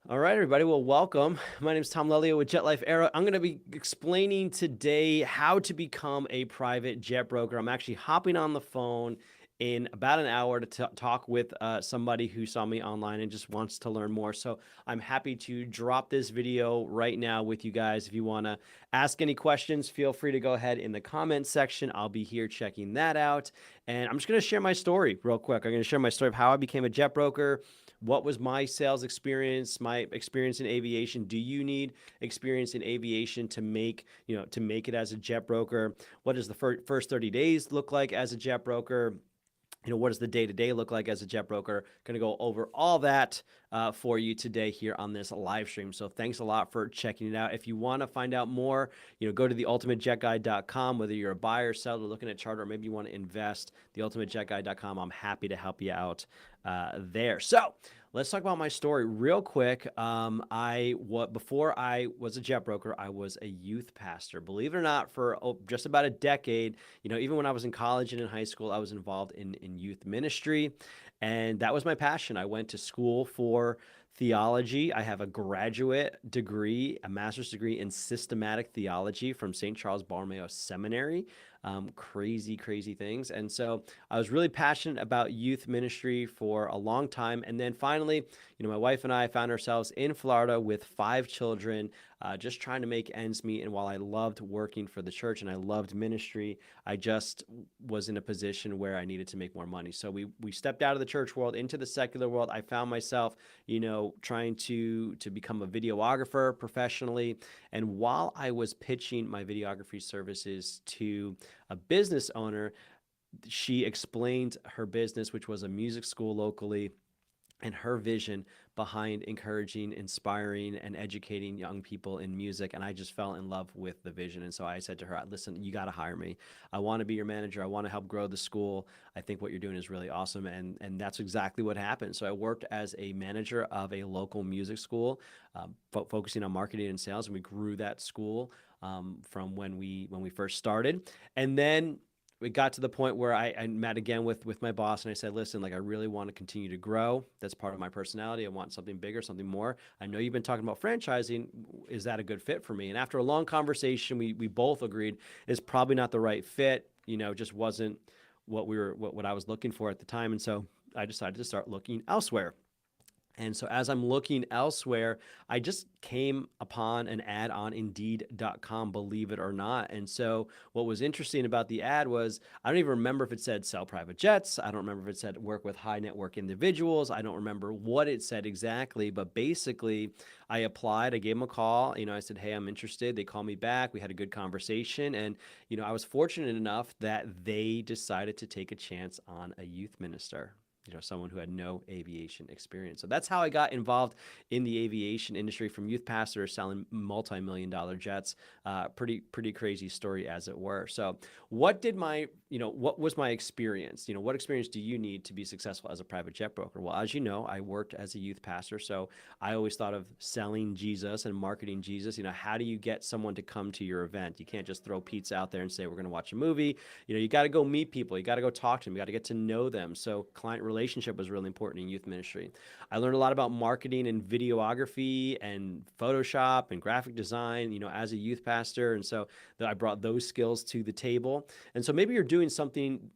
All right, everybody. Well, welcome. My name is Tom Lelyo with JetLife Era. I'm going to be explaining today how to become a private jet broker. I'm actually hopping on the phone in about an hour to talk with somebody who saw me online and just wants to learn more. So I'm happy to drop this video right now with you guys. If you want to ask any questions, feel free to go ahead in the comments section. I'll be here checking that out. And I'm just going to share my story real quick. I'm going to share my story of how I became a jet broker. What was my sales experience, my experience in aviation? Do you need experience in aviation to make, to make it as a jet broker? What does the first 30 days look like as a jet broker? What does the day-to-day look like as a jet broker? Going to go over all that for you today here on this live stream. So thanks a lot for checking it out. If you want to find out more, go to theultimatejetguide.com. Whether you're a buyer, seller, looking at charter, or maybe you want to invest, theultimatejetguide.com. I'm happy to help you out there. So let's talk about my story real quick. Before I was a jet broker, I was a youth pastor. Believe it or not, for just about a decade, even when I was in college and in high school, I was involved in youth ministry, and that was my passion. I went to school for theology. I have a graduate degree, a master's degree in systematic theology from St. Charles Borromeo Seminary. Crazy, crazy things. And so I was really passionate about youth ministry for a long time. And then finally, my wife and I found ourselves in Florida with 5 children, just trying to make ends meet. And while I loved working for the church and I loved ministry, I just was in a position where I needed to make more money. So we stepped out of the church world into the secular world. I found myself, trying to become a videographer professionally. And while I was pitching my videography services to a business owner, she explained her business, which was a music school locally, and her vision behind encouraging, inspiring, and educating young people in music. And I just fell in love with the vision. And so I said to her, listen, you got to hire me. I want to be your manager. I want to help grow the school. I think what you're doing is really awesome. And that's exactly what happened. So I worked as a manager of a local music school, focusing on marketing and sales. And we grew that school from when we first started. And then we got to the point where I met again with my boss, and I said, listen, I really want to continue to grow. That's part of my personality. I want something bigger, something more. I know you've been talking about franchising. Is that a good fit for me? And after a long conversation, we both agreed it's probably not the right fit. Just wasn't what I was looking for at the time. And so I decided to start looking elsewhere. And so as I'm looking elsewhere, I just came upon an ad on Indeed.com, believe it or not. And so what was interesting about the ad was, I don't even remember if it said sell private jets. I don't remember if it said work with high net worth individuals. I don't remember what it said exactly, but basically I applied. I gave them a call. I said, hey, I'm interested. They called me back. We had a good conversation. And, I was fortunate enough that they decided to take a chance on a youth minister, someone who had no aviation experience. So that's how I got involved in the aviation industry, from youth pastor selling multi-million-dollar jets. Pretty crazy story, as it were. So what was my experience? What experience do you need to be successful as a private jet broker? Well, as you know, I worked as a youth pastor, so I always thought of selling Jesus and marketing Jesus. How do you get someone to come to your event? You can't just throw pizza out there and say, we're going to watch a movie. You got to go meet people. You got to go talk to them. You got to get to know them. So client relationship was really important in youth ministry. I learned a lot about marketing and videography and Photoshop and graphic design, as a youth pastor. And so I brought those skills to the table. And so maybe you're doing something,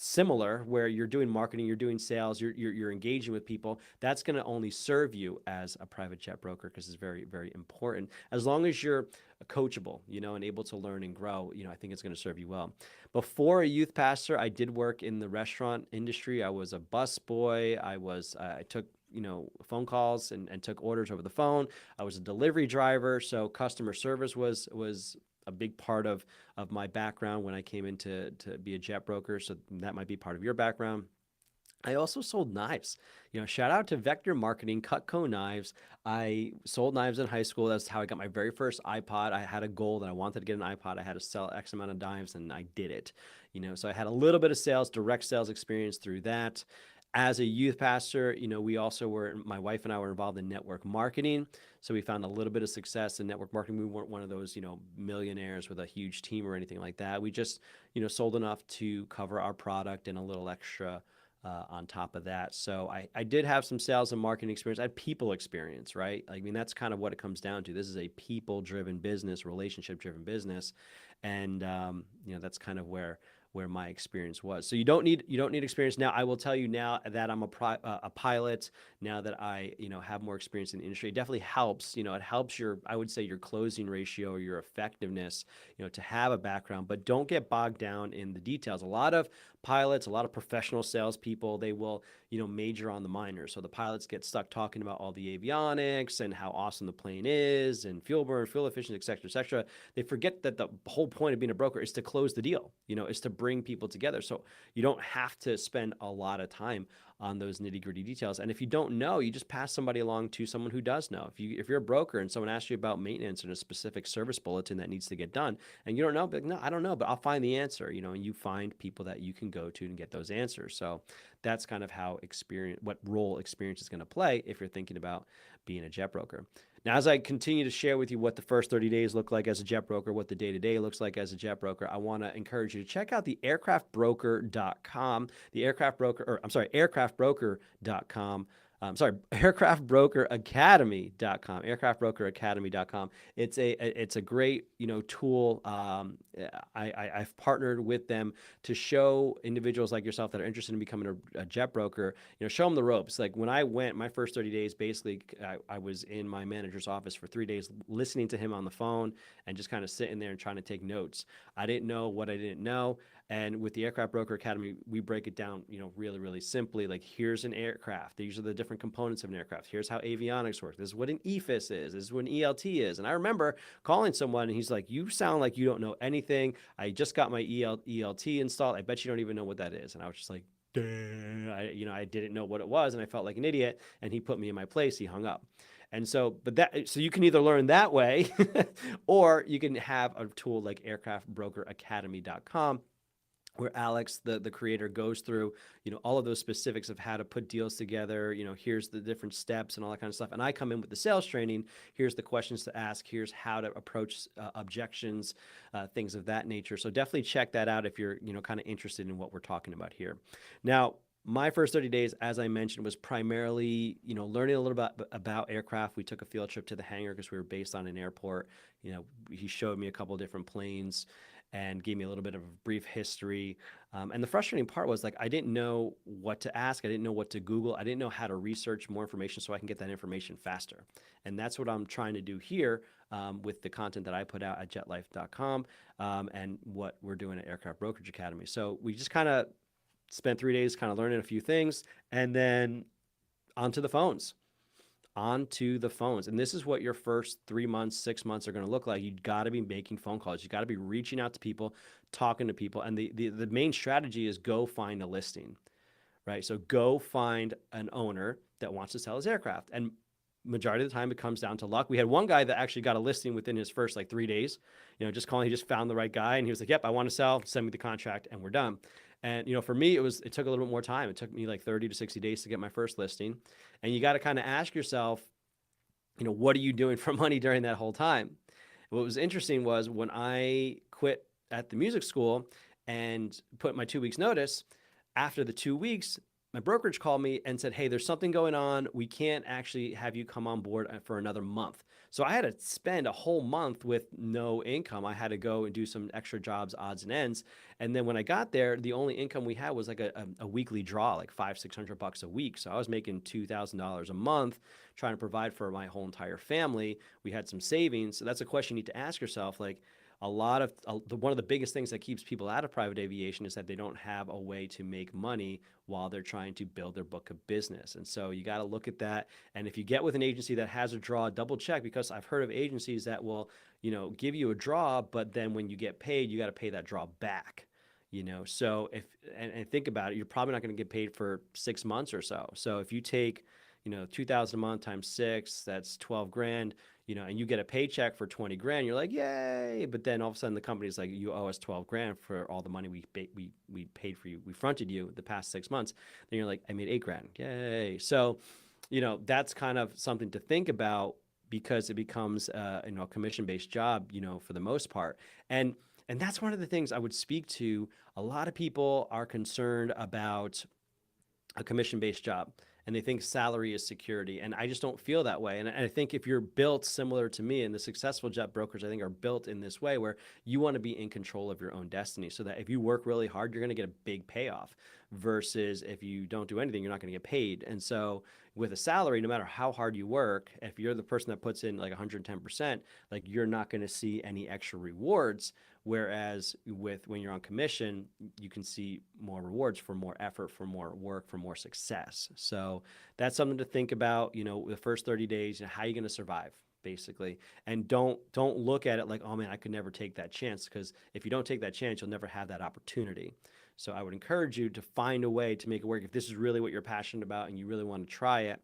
similar, where you're doing marketing, you're doing sales, you're engaging with people. That's going to only serve you as a private jet broker, because it's very, very important. As long as you're coachable, and able to learn and grow, I think it's going to serve you well. Before a youth pastor, I did work in the restaurant industry. I was a bus boy. I took phone calls and took orders over the phone. I was a delivery driver, so customer service was a big part of my background when I came in to be a jet broker. So that might be part of your background. I also sold knives. Shout out to Vector Marketing, Cutco Knives. I sold knives in high school. That's how I got my very first iPod. I had a goal that I wanted to get an iPod. I had to sell X amount of knives, and I did it. So I had a little bit of direct sales experience through that. As a youth pastor, my wife and I were involved in network marketing. So we found a little bit of success in network marketing. We weren't one of those, millionaires with a huge team or anything like that. We just, sold enough to cover our product and a little extra on top of that. So I did have some sales and marketing experience. I had people experience, right? I mean, that's kind of what it comes down to. This is a people-driven business, relationship-driven business, and that's kind of where my experience was. So you don't need experience now. I will tell you now that I'm a pilot. Now that I have more experience in the industry, it definitely helps. It helps your, I would say, your closing ratio or your effectiveness. To have a background, but don't get bogged down in the details. A lot of pilots, a lot of professional salespeople, they will major on the minors. So the pilots get stuck talking about all the avionics and how awesome the plane is and fuel burn, fuel efficiency, et cetera, et cetera. They forget that the whole point of being a broker is to close the deal, is to bring people together. So you don't have to spend a lot of time on those nitty gritty details. And if you don't know, you just pass somebody along to someone who does know. If you're a broker and someone asks you about maintenance and a specific service bulletin that needs to get done, and you don't know, but no, I don't know, but I'll find the answer. And you find people that you can go to and get those answers. So that's kind of how what role experience is going to play if you're thinking about being a jet broker. Now, as I continue to share with you what the first 30 days look like as a jet broker, what the day-to-day looks like as a jet broker, I want to encourage you to check out the aircraftbroker.com, aircraftbroker.com. Aircraftbrokeracademy.com, aircraftbrokeracademy.com. It's a great, tool. I've partnered with them to show individuals like yourself that are interested in becoming a jet broker, show them the ropes. Like when I went, my first 30 days, basically, I was in my manager's office for 3 days, listening to him on the phone and just kind of sitting there and trying to take notes. I didn't know what I didn't know. And with the Aircraft Broker Academy, we break it down, really, really simply. Like, here's an aircraft. These are the different components of an aircraft. Here's how avionics work. This is what an EFIS is. This is what an ELT is. And I remember calling someone, and he's like, "You sound like you don't know anything. I just got my ELT installed. I bet you don't even know what that is." And I was just like, I didn't know what it was, and I felt like an idiot. And he put me in my place. He hung up. And so, so you can either learn that way, or you can have a tool like aircraftbrokeracademy.com, where Alex, the creator, goes through, all of those specifics of how to put deals together. Here's the different steps and all that kind of stuff. And I come in with the sales training. Here's the questions to ask. Here's how to approach objections, things of that nature. So definitely check that out if you're, kind of interested in what we're talking about here. Now, my first 30 days, as I mentioned, was primarily, learning a little bit about aircraft. We took a field trip to the hangar because we were based on an airport. He showed me a couple of different planes and gave me a little bit of a brief history. And the frustrating part was, like, I didn't know what to ask. I didn't know what to Google. I didn't know how to research more information so I can get that information faster. And that's what I'm trying to do here with the content that I put out at jetlife.com and what we're doing at Aircraft Brokerage Academy. So we just kind of spent 3 days kind of learning a few things, and then onto the phones. And this is what your first 3 months, 6 months are going to look like. You got to be making phone calls. You got to be reaching out to people, talking to people. And the main strategy is go find a listing, right? So go find an owner that wants to sell his aircraft. And majority of the time it comes down to luck. We had one guy that actually got a listing within his first 3 days, just calling. He just found the right guy, and he was like, "Yep, I want to sell, send me the contract," and we're done. And, for me, it took a little bit more time. It took me 30 to 60 days to get my first listing. And you got to kind of ask yourself, what are you doing for money during that whole time? What was interesting was when I quit at the music school and put my 2 weeks notice, after the 2 weeks, my brokerage called me and said, "Hey, there's something going on. We can't actually have you come on board for another month." So I had to spend a whole month with no income. I had to go and do some extra jobs, odds and ends. And then when I got there, the only income we had was like a weekly draw, like $500-600 a week. So I was making $2,000 a month trying to provide for my whole entire family. We had some savings. So that's a question you need to ask yourself. Like, one of the biggest things that keeps people out of private aviation is that they don't have a way to make money while they're trying to build their book of business. And so you got to look at that. And if you get with an agency that has a draw, double check, because I've heard of agencies that will, give you a draw, but then when you get paid, you got to pay that draw back. So and think about it, you're probably not going to get paid for 6 months or so. So if you take, $2,000 a month times 6, that's 12 grand. And you get a paycheck for 20 grand, you're like, "Yay." But then all of a sudden the company's like, "You owe us 12 grand for all the money we paid for you. We fronted you the past 6 months." Then you're like, "I made 8 grand. Yay." So, that's kind of something to think about, because it becomes, a commission-based job, for the most part. And that's one of the things I would speak to. A lot of people are concerned about a commission-based job, and they think salary is security. And I just don't feel that way. And I think if you're built similar to me, and the successful jet brokers, I think, are built in this way where you want to be in control of your own destiny, so that if you work really hard, you're going to get a big payoff, versus if you don't do anything, you're not going to get paid. And so with a salary, no matter how hard you work, if you're the person that puts in like 110%, like, you're not going to see any extra rewards. Whereas when you're on commission, you can see more rewards for more effort, for more work, for more success. So that's something to think about. The first 30 days, how are you going to survive, basically? And don't look at it like, oh man, I could never take that chance, because if you don't take that chance, you'll never have that opportunity. So I would encourage you to find a way to make it work. If this is really what you're passionate about and you really want to try it,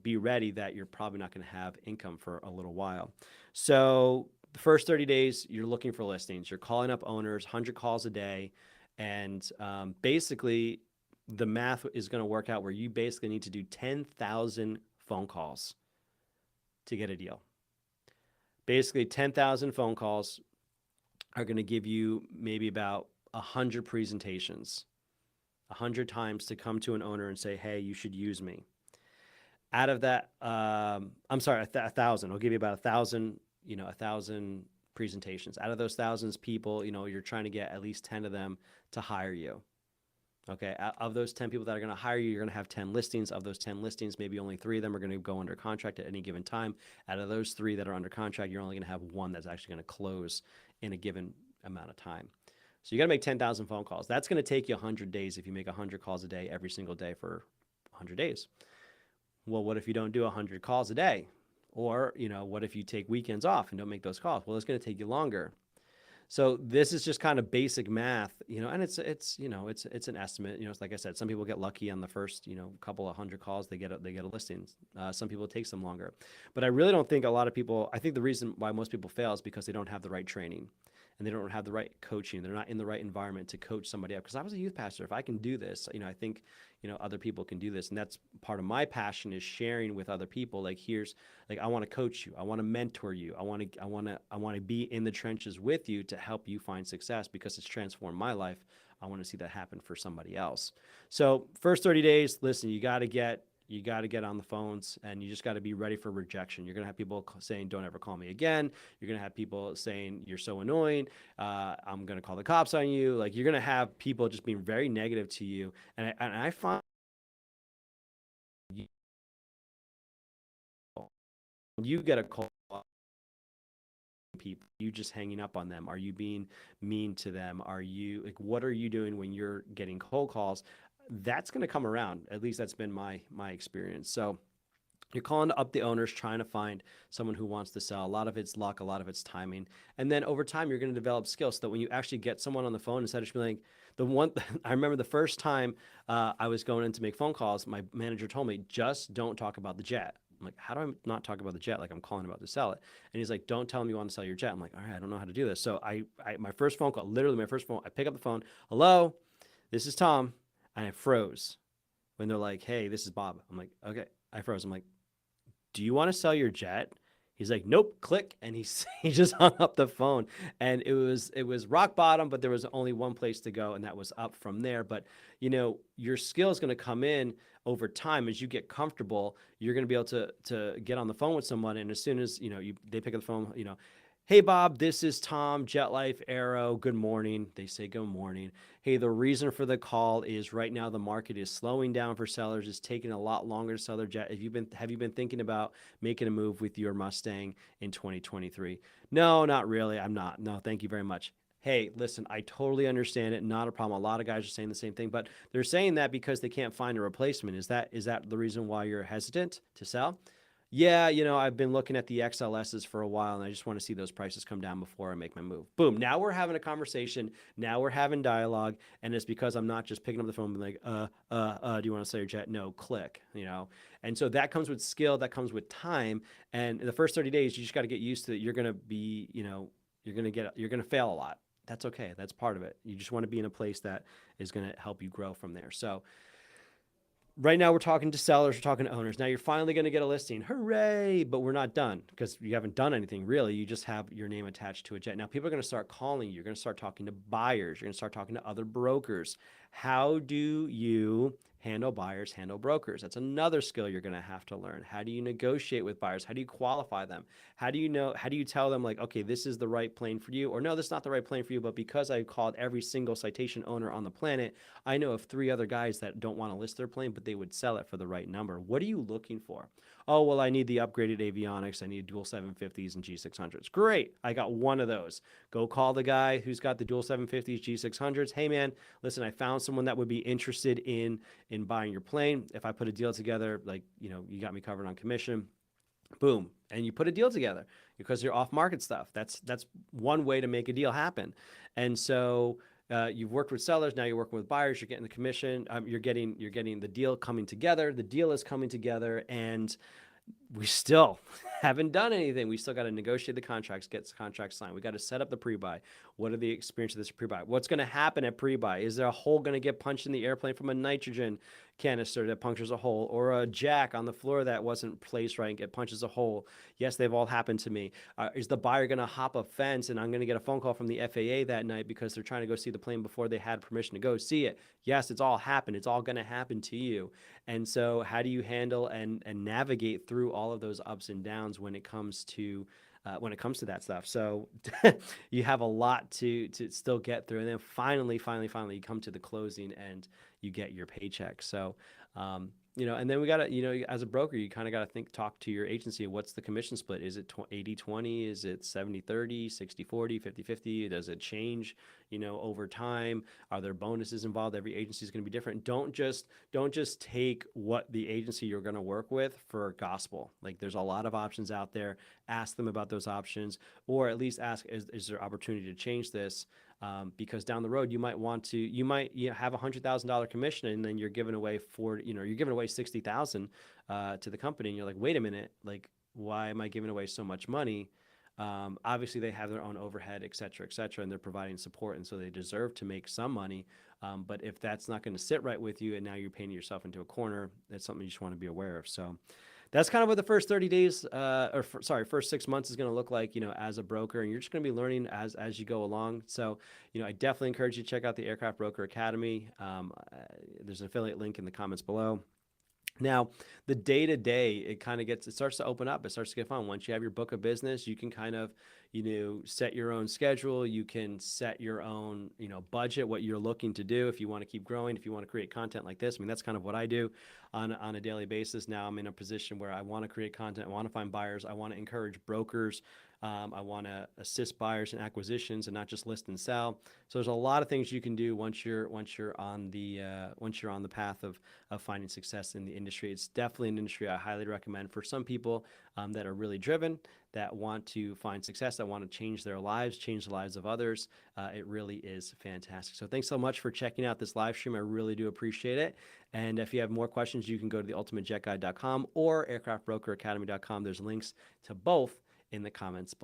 be ready that you're probably not going to have income for a little while. So the first 30 days, you're looking for listings. You're calling up owners, 100 calls a day. And basically, the math is going to work out where you basically need to do 10,000 phone calls to get a deal. Basically, 10,000 phone calls are going to give you maybe about 100 presentations, 100 times to come to an owner and say, hey, you should use me. Out of that, I'm sorry, 1,000. I'll give you about 1,000, 1,000 presentations. Out of those thousands people, you're trying to get at least 10 of them to hire you. Okay, of those 10 people that are going to hire you, you're going to have 10 listings. Of those 10 listings, maybe only 3 of them are going to go under contract at any given time. Out of those 3 that are under contract, you're only going to have 1 that's actually going to close in a given amount of time. So you got to make 10,000 phone calls. That's going to take you 100 days if you make 100 calls a day every single day for 100 days. Well, what if you don't do 100 calls a day? Or, what if you take weekends off and don't make those calls? Well, it's going to take you longer. So this is just kind of basic math, and it's an estimate. It's like I said, some people get lucky on the first, couple of 100 calls, they get a listing. Some people, it takes them longer. But I really don't think a lot of people, I think the reason why most people fail is because they don't have the right training. And they don't have the right coaching. They're not in the right environment to coach somebody up. Because I was a youth pastor. If I can do this, I think, other people can do this. And that's part of my passion, is sharing with other people. Like, I want to coach you. I want to mentor you. I want to be in the trenches with you to help you find success, because it's transformed my life. I want to see that happen for somebody else. So first 30 days, listen, you got to get on the phones, and you just got to be ready for rejection. You're going to have people saying, don't ever call me again. You're going to have people saying, you're so annoying. I'm going to call the cops on you. Like, you're going to have people just being very negative to you. And I find you get a call, people, you just hanging up on them. Are you being mean to them? What are you doing when you're getting cold calls? That's going to come around. At least that's been my experience. So you're calling up the owners, trying to find someone who wants to sell. A lot of it's luck, a lot of it's timing. And then over time, you're going to develop skills, so that when you actually get someone on the phone, instead of just being like, I remember the first time I was going in to make phone calls, my manager told me, just don't talk about the jet. I'm like, how do I not talk about the jet? Like, I'm calling about to sell it. And he's like, don't tell him you want to sell your jet. I'm like, all right, I don't know how to do this. So my first phone call, literally my first phone, I pick up the phone. Hello, this is Tom. And I froze when they're like, hey, this is Bob. I'm like, okay. I froze. I'm like, do you want to sell your jet? He's like, nope, click. And he just hung up the phone. And it was rock bottom, but there was only one place to go, and that was up from there. But, your skill is going to come in over time. As you get comfortable, you're going to be able to get on the phone with someone. And as soon as, they pick up the phone, hey, Bob, this is Tom, JetLife, Aero. Good morning. They say good morning. Hey, the reason for the call is right now the market is slowing down for sellers. It's taking a lot longer to sell their jet. Have you been thinking about making a move with your Mustang in 2023? No, not really. I'm not. No, thank you very much. Hey, listen, I totally understand it. Not a problem. A lot of guys are saying the same thing, but they're saying that because they can't find a replacement. Is that the reason why you're hesitant to sell? Yeah, I've been looking at the XLSs for a while, and I just want to see those prices come down before I make my move. Boom. Now we're having a conversation. Now we're having dialogue, and it's because I'm not just picking up the phone and being like, do you want to sell your jet? No, click, And so that comes with skill, that comes with time. And in the first 30 days, you just got to get used to it. You're going to be, you're going to fail a lot. That's okay. That's part of it. You just want to be in a place that is going to help you grow from there. So right now we're talking to sellers, we're talking to owners. Now you're finally going to get a listing. Hooray! But we're not done, because you haven't done anything really. You just have your name attached to a jet. Now people are going to start calling you. You're going to start talking to buyers. You're going to start talking to other brokers. How do you handle buyers, handle brokers. That's another skill you're going to have to learn. How do you negotiate with buyers? How do you qualify them? How do you tell them like, okay, this is the right plane for you, or no, this is not the right plane for you, but because I called every single citation owner on the planet, I know of 3 other guys that don't want to list their plane, but they would sell it for the right number. What are you looking for? Oh, well, I need the upgraded avionics. I need dual 750s and G600s. Great. I got one of those. Go call the guy who's got the dual 750s, G600s. Hey, man, listen, I found someone that would be interested in buying your plane. If I put a deal together, like, you got me covered on commission. Boom. And you put a deal together because you're off market stuff. That's one way to make a deal happen. And so you've worked with sellers. Now you're working with buyers. You're getting the commission. You're getting the deal coming together. The deal is coming together, and we still haven't done anything. We still got to negotiate the contracts, get the contracts signed. We got to set up the pre-buy. What are the experience of this pre-buy? What's going to happen at pre-buy? Is there a hole going to get punched in the airplane from a nitrogen canister that punctures a hole, or a jack on the floor that wasn't placed right and it punches a hole? Yes, they've all happened to me. Is the buyer going to hop a fence and I'm going to get a phone call from the FAA that night because they're trying to go see the plane before they had permission to go see it? Yes, it's all happened. It's all going to happen to you. And so how do you handle and navigate through all of those ups and downs when it comes to that stuff? So you have a lot to still get through, and then finally you come to the closing and you get your paycheck. So and then we got to, as a broker, you kind of got to talk to your agency. What's the commission split? Is it 80-20? Is it 70-30, 60-40, 50-50? Does it change, over time? Are there bonuses involved? Every agency is going to be different. Don't just take what the agency you're going to work with for gospel. Like, there's a lot of options out there. Ask them about those options, or at least ask, is there opportunity to change this? Because down the road you might have $100,000 commission, and then you're giving away $60,000 to the company, and you're like, wait a minute, like, why am I giving away so much money? Obviously they have their own overhead, et cetera, and they're providing support, and so they deserve to make some money. But if that's not going to sit right with you, and now you're painting yourself into a corner, that's something you just want to be aware of. So that's kind of what the first 30 days, first 6 months is going to look like, as a broker, and you're just going to be learning as you go along. So, I definitely encourage you to check out the Aircraft Broker Academy. There's an affiliate link in the comments below. Now, the day-to-day, it starts to open up. It starts to get fun. Once you have your book of business, you can kind of, set your own schedule. You can set your own, budget, what you're looking to do. If you want to keep growing, if you want to create content like this, that's kind of what I do on a daily basis. Now I'm in a position where I want to create content. I want to find buyers. I want to encourage brokers. I want to assist buyers in acquisitions and not just list and sell. So there's a lot of things you can do once you're on the path of finding success in the industry. It's definitely an industry I highly recommend for some people that are really driven, that want to find success, that want to change their lives, change the lives of others. It really is fantastic. So thanks so much for checking out this live stream. I really do appreciate it. And if you have more questions, you can go to theultimatejetguide.com or aircraftbrokeracademy.com. There's links to both in the comments below.